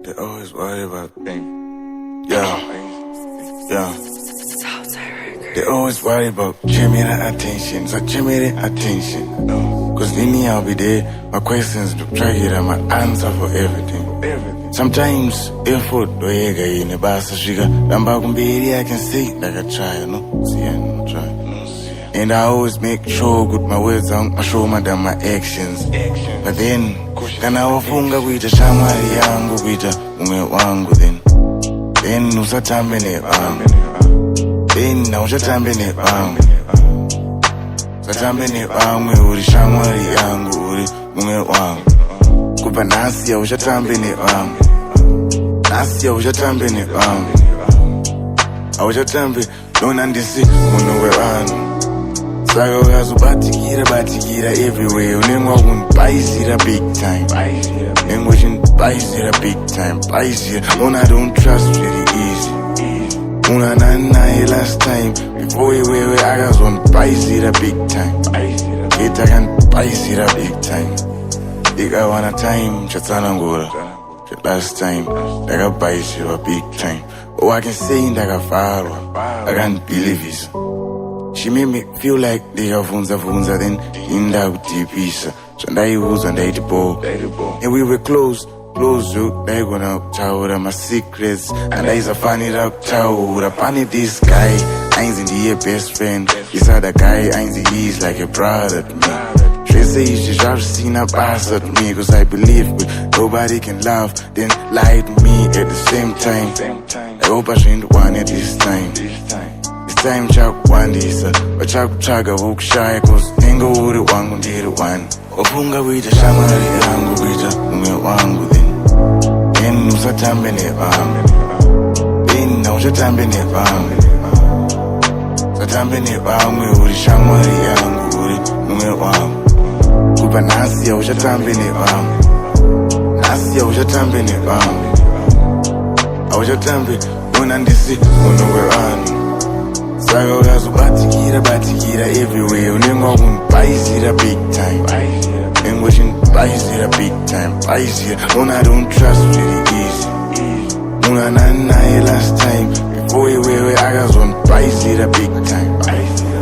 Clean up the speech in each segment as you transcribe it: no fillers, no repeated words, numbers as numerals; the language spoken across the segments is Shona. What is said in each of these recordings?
They always worry about things. Yeah. They always worry about Jimmy the attention. So Jimmy the attention. Cause Nini I'll be there. My questions to try to get my answer for everything. Sometimes effort do yega in the basa sugar. Namba kumbiri I can see like I try, you know. See I try. And I always make sure good my words I show my than my actions. But then kana wafunga kuita shamari yangu kuita mume wangu then usatambe ne wangu then na usatambe ne wangu usatambe ne wangu uri shamari yangu uri mume wangu kupa nasi ya usatambe ne wangu nasi ya usatambe ne wangu usatambe dona ndisi munuwe wangu Saka ukazobatikira everywhere unengwa kunibhayisira big time Nengwa chinibhayisira big time Ona I don't trust very easy Una nanaye last time Before iwewe akazonibhayisira big time Geta kanibhayisira big time Ikawana time chatsanangura Last time ndakabhayisirwa big time Oh I can say ndakafarwa I can't believe it She made me feel like ndikavunza then indakutipisa so ndaiudza ndaiti bo and we were close ndaigona kutaura my secrets andaisafanira kutaura pane this guy ainzi ndiye best friend this other guy ainzi he's like a brother to me zvese izvi zvazvisina basa to me cause I believe but nobody can love then lie to me at the same time I hope I shouldn't want it this time time chakuwandisa vachakutsvaga vokushaya cause nenge uri wangu ndiri wani wafunga kuita shamwari yangu kuita mume wangu then usatambe nevamwe then nauchatambe nevamwe usatambe nevamwe uri shamwari yangu uri mume wangu kupa nhasi hauchatambe nevamwe nhasi hauchatambe nevamwe hauchatambe ona ndisi munhu wevanhu Saka ukazobatikira everywhere unengwa kunibhayisira big time Nengwa chinibhayisira big time Ona I don't trust very easy Una nanaye last time Before iwewe akazonibhayisira big time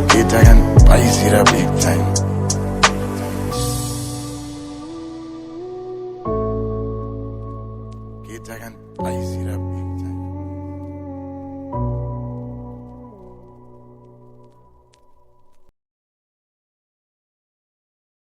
Geta kanibhayisira big time Geta kanibhayisira big time